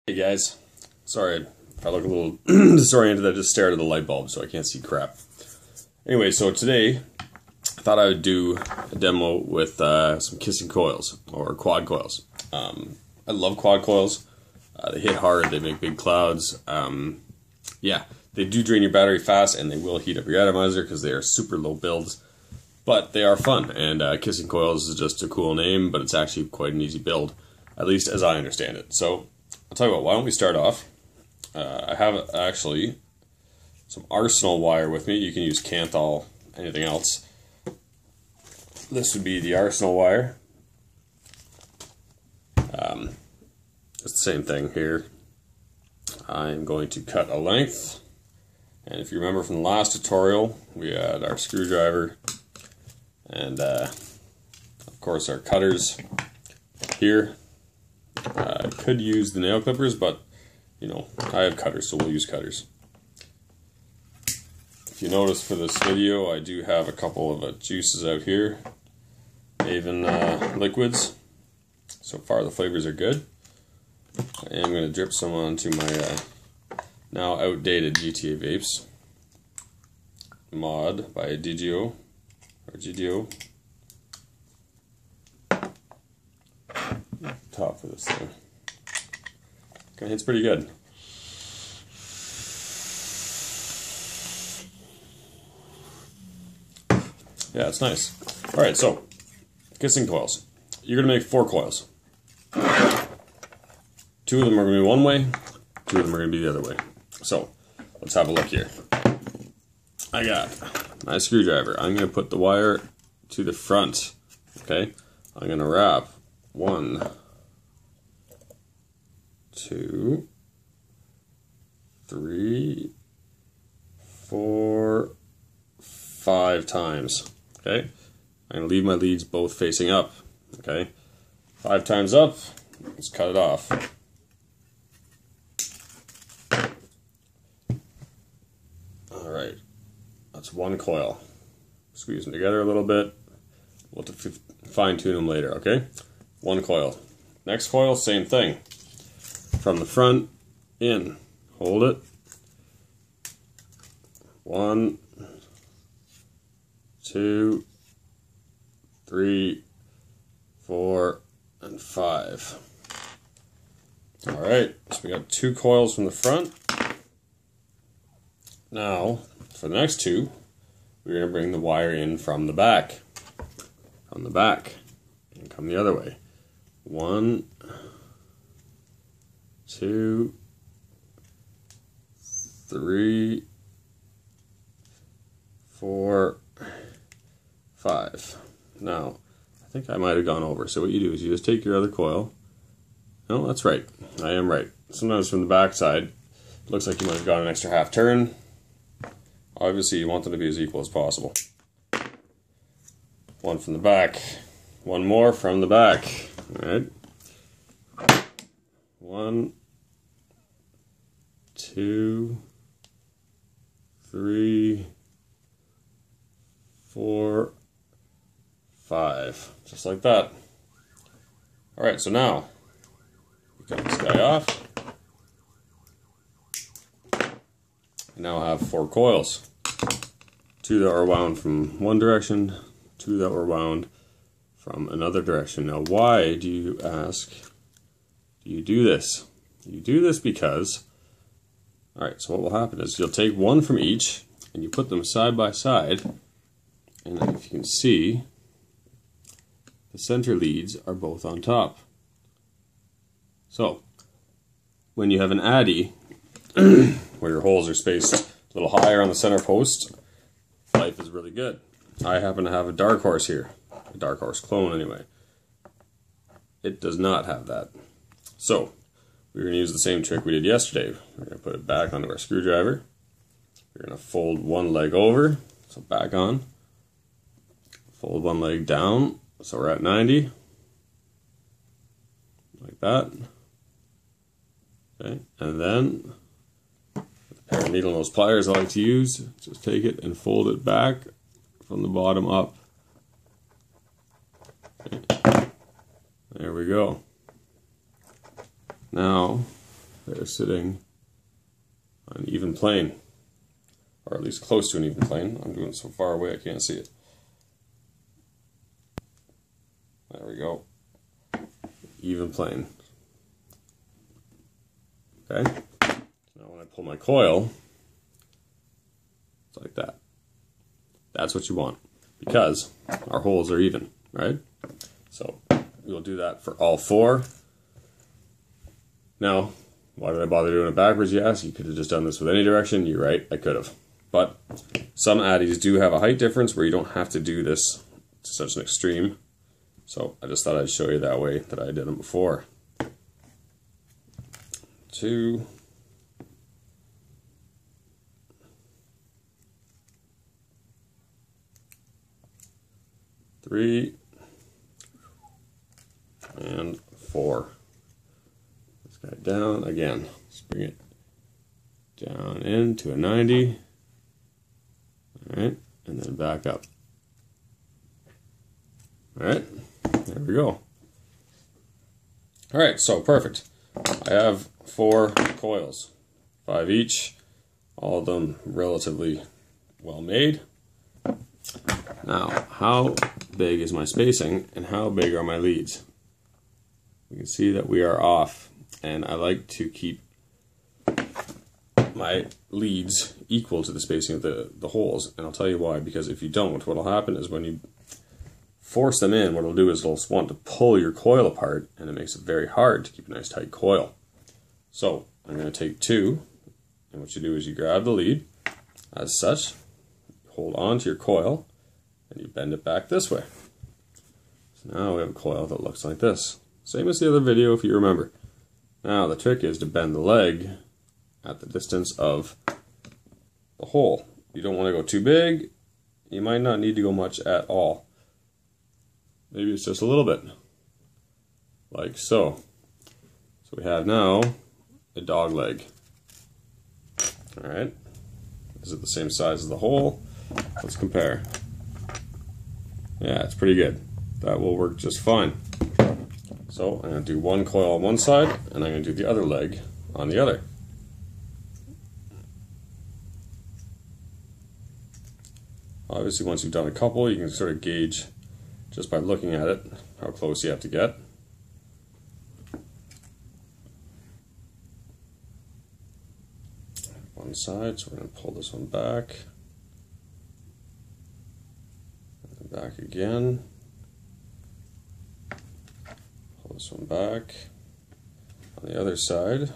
Hey guys, sorry if I look a little disoriented. I just stared at the light bulb so I can't see crap. Anyway, so today I thought I would do a demo with some kissing coils or quad coils. I love quad coils. They hit hard, they make big clouds. Yeah, they do drain your battery fast and they will heat up your atomizer because they are super low builds. But they are fun, and kissing coils is just a cool name, but it's actually quite an easy build, at least as I understand it. So I'll tell you what, why don't we start off? I have actually some Arsenal wire with me. You can use Kanthal, anything else. This would be the Arsenal wire. It's the same thing here. I'm going to cut a length. And if you remember from the last tutorial, we had our screwdriver and of course our cutters here. I could use the nail clippers, but you know, I have cutters, so we'll use cutters. If you notice for this video, I do have a couple of juices out here, even liquids. So far the flavors are good. I am going to drip some onto my now outdated GTA vapes. Mod by DGO, or GDO. Top for this thing. Okay, it's pretty good. Yeah, it's nice. Alright, so kissing coils. You're going to make 4 coils. 2 of them are going to be one way, 2 of them are going to be the other way. So, let's have a look here. I got my screwdriver. I'm going to put the wire to the front. Okay? I'm going to wrap 1, 2, 3, 4, 5 times. Okay? I'm going to leave my leads both facing up. Okay? 5 times up. Let's cut it off. Alright. That's 1 coil. Squeeze them together a little bit. We'll have to fine tune them later, okay? 1 coil. Next coil, same thing. From the front, in. Hold it. 1, 2, 3, 4, and 5. Alright, so we got 2 coils from the front. Now, for the next 2, we're going to bring the wire in from the back. From the back. And come the other way. 1, 2, 3, 4, 5. Now, I think I might have gone over. So what you do is you just take your other coil. No, that's right. I am right. Sometimes from the back side, it looks like you might have gone an extra half turn. Obviously, you want them to be as equal as possible. 1 from the back. 1 more from the back. Alright. 1, 2, 3, 4, 5. Just like that. Alright, so now, we cut this guy off. I now have 4 coils. 2 that are wound from one direction, 2 that were wound from another direction. Now, why do you ask, do you do this? You do this because, alright, so what will happen is you'll take 1 from each and you put them side by side, and then if you can see, the center leads are both on top. So, when you have an addy, where your holes are spaced a little higher on the center post, life is really good. I happen to have a Dark Horse here. A Dark Horse clone, anyway. It does not have that. So, we're going to use the same trick we did yesterday. We're going to put it back onto our screwdriver. We're going to fold 1 leg over, so back on. Fold 1 leg down, so we're at 90. Like that. Okay, and then pair of needle nose pliers I like to use. Just take it and fold it back from the bottom up. Okay. There we go. Now, they're sitting on an even plane, or at least close to an even plane. I'm doing it so far away I can't see it. There we go. Even plane. Okay? Now when I pull my coil, it's like that. That's what you want, because our holes are even, right? So we'll do that for all 4. Now, why did I bother doing it backwards, you ask? You could have just done this with any direction. You're right, I could have. But some addies do have a height difference where you don't have to do this to such an extreme. So I just thought I'd show you that way that I did them before. 2. 3. And 4. This guy down again. Let's bring it down into a 90. Alright, and then back up. Alright, there we go. Alright, so perfect. I have 4 coils, 5 each, all of them relatively well made. Now, how big is my spacing and how big are my leads? We can see that we are off, and I like to keep my leads equal to the spacing of the holes, and I'll tell you why. Because if you don't, what will happen is when you force them in, what it'll do is it'll want to pull your coil apart, and it makes it very hard to keep a nice tight coil. So I'm going to take 2, and what you do is you grab the lead as such, hold on to your coil, and you bend it back this way. So now we have a coil that looks like this. Same as the other video if you remember. Now the trick is to bend the leg at the distance of the hole. You don't want to go too big. You might not need to go much at all. Maybe it's just a little bit. Like so. So we have now a dog leg. Alright. Is it the same size as the hole? Let's compare. Yeah, it's pretty good. That will work just fine. So I'm going to do one coil on one side, and I'm going to do the other leg on the other. Obviously, once you've done a couple, you can sort of gauge just by looking at it how close you have to get. One side, so we're going to pull this one back. And back again. Pull this one back. On the other side.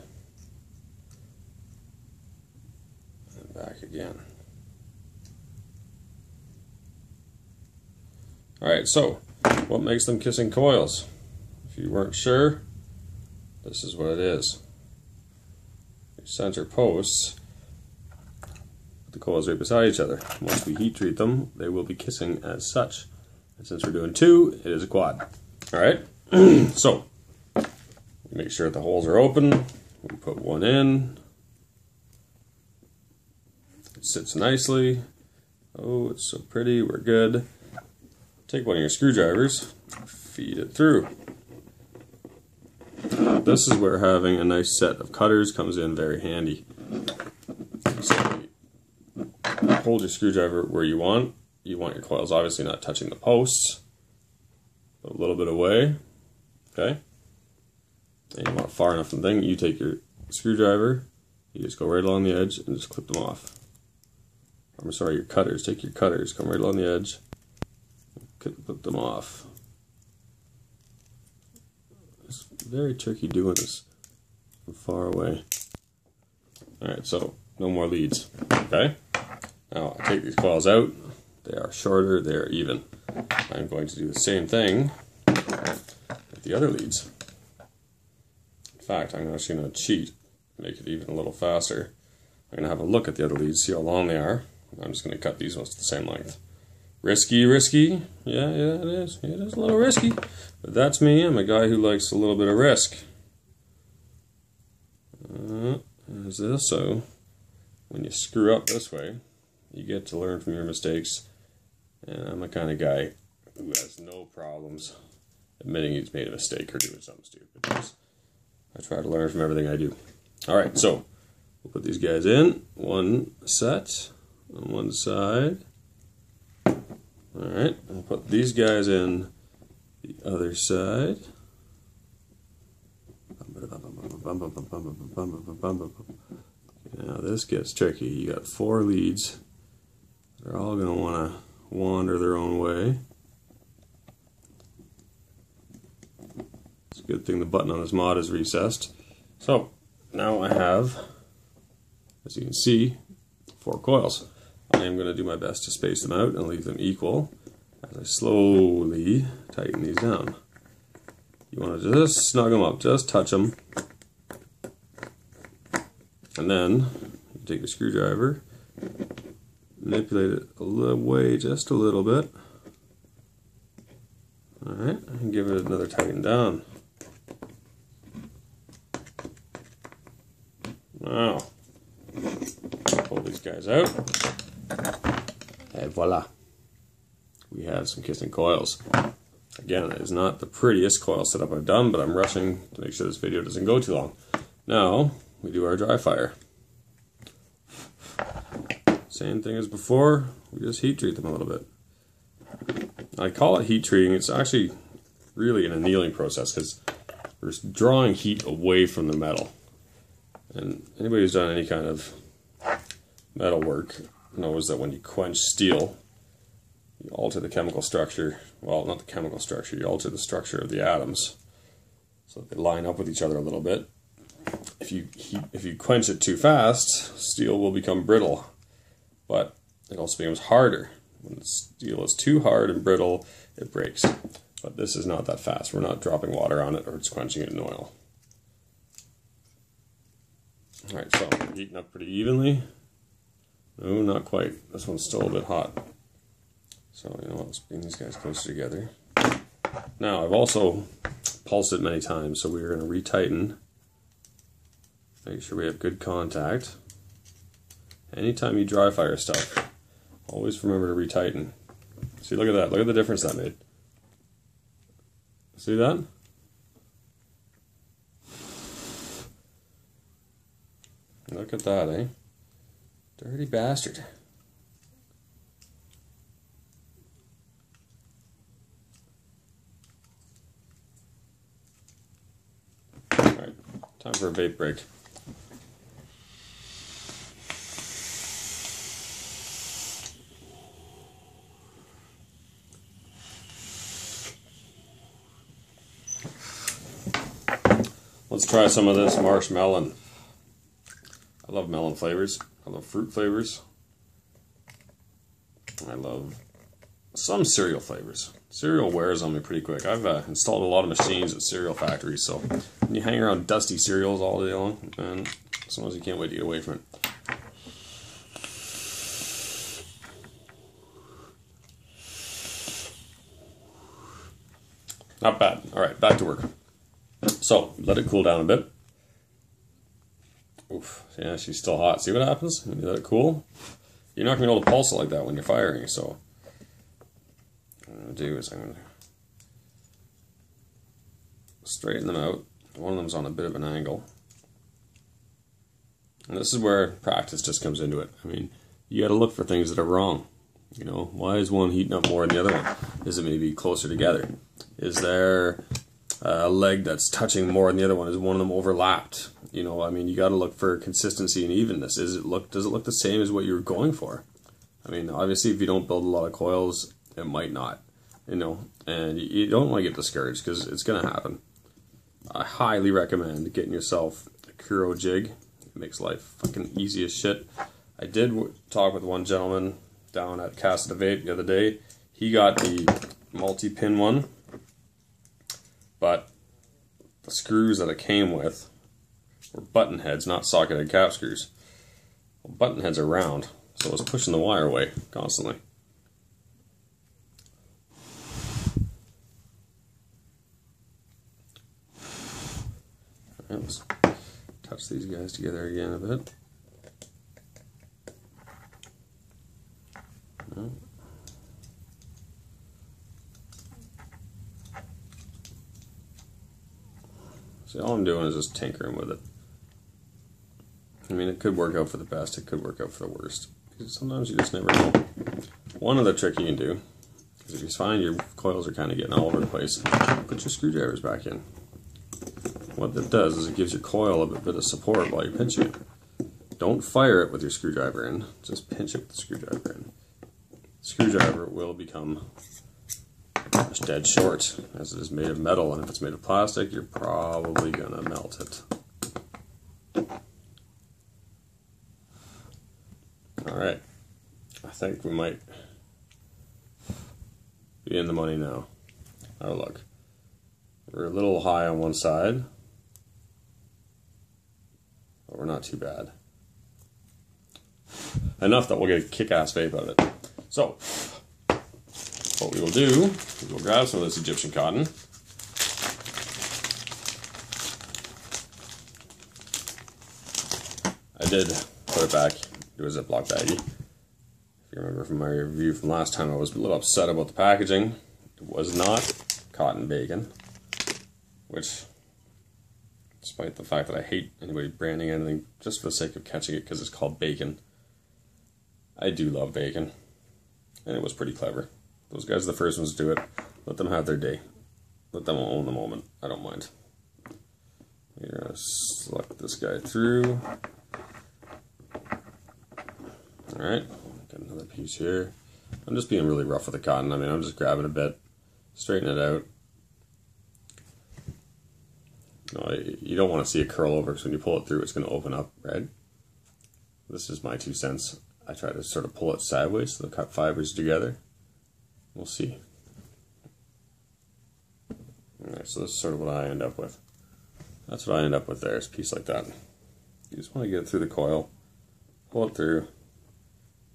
And back again. Alright, so what makes them kissing coils? If you weren't sure, this is what it is. Your center posts, the coils right beside each other. Once we heat treat them, they will be kissing as such. And since we're doing 2, it is a quad. Alright, so make sure the holes are open. We put one in. It sits nicely. Oh, it's so pretty. We're good. Take one of your screwdrivers, feed it through. This is where having a nice set of cutters comes in very handy. So hold your screwdriver where you want. You want your coils obviously not touching the posts, but a little bit away. Okay? And you want it far enough from the thing. You take your screwdriver, you just go right along the edge and just clip them off. I'm sorry, your cutters. Take your cutters, come right along the edge. Clip them off. It's very tricky doing this from far away. Alright, so no more leads. Okay? Now I take these coils out. They are shorter, they are even. I'm going to do the same thing with the other leads. In fact, I'm actually going to cheat, make it even a little faster. I'm going to have a look at the other leads, see how long they are. I'm just going to cut these ones to the same length. Risky, risky. Yeah, it is. It is a little risky. But that's me. I'm a guy who likes a little bit of risk. As this, so when you screw up this way, you get to learn from your mistakes. And I'm the kind of guy who has no problems admitting he's made a mistake or doing something stupid. I try to learn from everything I do. Alright, so we'll put these guys in. One set on one side. Alright, I'll put these guys in the other side. Now this gets tricky. You got 4 leads. They're all going to want to wander their own way. It's a good thing the button on this mod is recessed. So now I have, as you can see, 4 coils. I am going to do my best to space them out and leave them equal as I slowly tighten these down. You want to just snug them up, just touch them. And then you take the screwdriver, manipulate it away just a little bit. Alright, and give it another tighten down. Now, pull these guys out. And voila. We have some kissing coils. Again, it is not the prettiest coil setup I've done, but I'm rushing to make sure this video doesn't go too long. Now, we do our dry fire. Same thing as before, we just heat treat them a little bit. I call it heat treating. It's actually really an annealing process because we're drawing heat away from the metal. And anybody who's done any kind of metal work knows that when you quench steel, you alter the chemical structure. Well, not the chemical structure, you alter the structure of the atoms so that they line up with each other a little bit. If you quench it too fast, steel will become brittle, but it also becomes harder. When steel is too hard and brittle, it breaks. But this is not that fast. We're not dropping water on it or it's quenching it in oil. Alright, so heating up pretty evenly. No, not quite. This one's still a bit hot. So, you know what, let's bring these guys closer together. Now, I've also pulsed it many times, so we're going to retighten. Make sure we have good contact. Anytime you dry fire stuff, always remember to retighten. See, look at that. Look at the difference that made. See that? Look at that, eh? Dirty bastard. Alright, time for a vape break. Let's try some of this marshmallow. I love melon flavors. I love fruit flavors. I love some cereal flavors. Cereal wears on me pretty quick. I've installed a lot of machines at cereal factories, so when you hang around dusty cereals all day long, and sometimes you can't wait to get away from it. Not bad. Alright, back to work. So, let it cool down a bit. Oof, yeah, she's still hot. See what happens when you let it cool? You're not going to be able to pulse it like that when you're firing, so what I'm going to do is I'm going to straighten them out. One of them's on a bit of an angle. And this is where practice just comes into it. I mean, you got to look for things that are wrong. You know, why is one heating up more than the other one? Is it maybe closer together? Is there a leg that's touching more than the other one? Is one of them overlapped? You know, I mean, you got to look for consistency and evenness. Does it look the same as what you were going for? I mean, obviously, if you don't build a lot of coils, it might not. You know, and you don't want to get discouraged because it's going to happen. I highly recommend getting yourself a Kuro jig. It makes life fucking easy as shit. I did talk with one gentleman down at Casa de Vape the other day. He got the multi-pin one, but the screws that it came with were button heads, not socketed cap screws. Well, button heads are round, so it was pushing the wire away constantly. Alright, let's touch these guys together again a bit. No. See, all I'm doing is just tinkering with it. I mean, it could work out for the best, it could work out for the worst. Because sometimes you just never know. One other trick you can do is if you find your coils are kind of getting all over the place, put your screwdrivers back in. What that does is it gives your coil a bit of support while you're pinching it. Don't fire it with your screwdriver in, just pinch it with the screwdriver in. The screwdriver will become just dead short, as it is made of metal, and if it's made of plastic, you're probably gonna melt it. Alright, I think we might be in the money now. Oh look, we're a little high on one side, but we're not too bad. Enough that we'll get a kick-ass vape out of it. So, what we will do is we'll grab some of this Egyptian cotton. I did put it back into a Ziploc baggie. If you remember from my review from last time, I was a little upset about the packaging. It was not cotton bacon, which, despite the fact that I hate anybody branding anything just for the sake of catching it because it's called bacon, I do love bacon, and it was pretty clever. Those guys are the first ones to do it. Let them have their day. Let them own the moment. I don't mind. You're going to select this guy through. Alright, got another piece here. I'm just being really rough with the cotton. I mean, I'm just grabbing a bit, straightening it out. No, you don't want to see it curl over, because when you pull it through, it's going to open up, right? This is my 2 cents. I try to sort of pull it sideways so the cut fibers together. We'll see. Alright, so this is sort of what I end up with. That's what I end up with there, is a piece like that. You just want to get it through the coil, pull it through.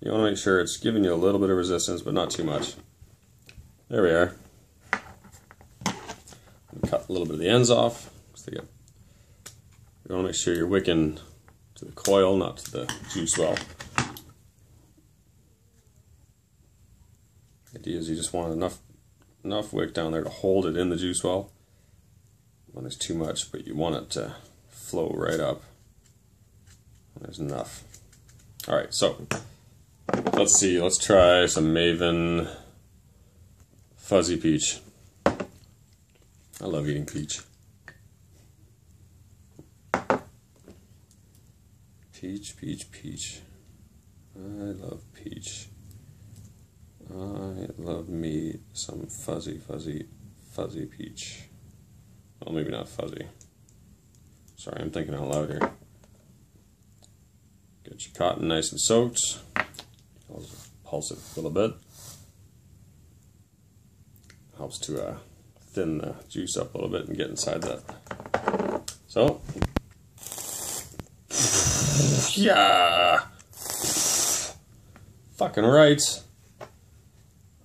You want to make sure it's giving you a little bit of resistance, but not too much. There we are. Cut a little bit of the ends off. You want to make sure you're wicking to the coil, not to the juice well. The idea is you just want enough wick down there to hold it in the juice well. When there's too much, but you want it to flow right up. There's enough. Alright, so let's see, let's try some Maven Fuzzy Peach. I love eating peach. Peach, peach, peach. I love peach. I love me some fuzzy, fuzzy, fuzzy peach. Well, maybe not fuzzy. Sorry, I'm thinking out loud here. Get your cotton nice and soaked. Pulse it a little bit. Helps to thin the juice up a little bit and get inside that. So, yeah, fucking right.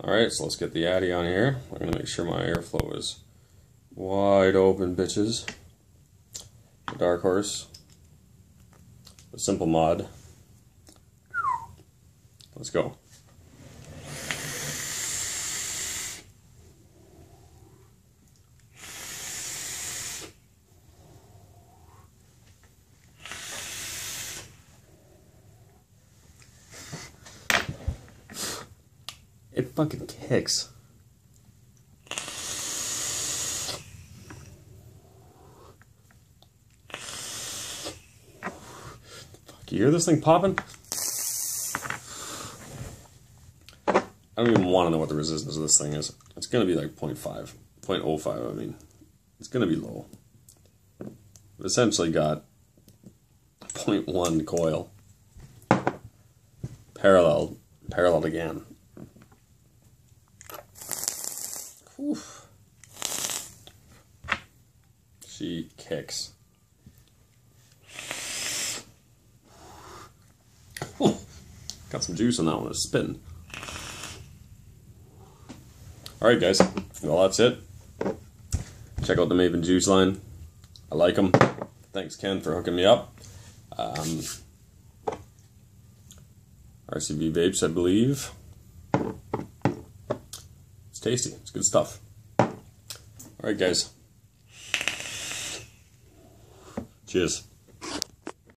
Alright, so let's get the Addy on here. I'm going to make sure my airflow is wide open, bitches. The Dark Horse. The Simple Mod. Let's go. It fucking kicks. Fuck, you hear this thing popping? I don't even want to know what the resistance of this thing is. It's going to be like 0.5, 0.05, I mean. It's going to be low. I've essentially got 0.1 coil. Paralleled again. Oof. She kicks. Oh, got some juice on that one. It's spitting. Alright guys, well that's it. Check out the Maven juice line. I like them. Thanks Ken for hooking me up. RCB vapes, I believe. It's tasty. It's good stuff. Alright guys. Cheers.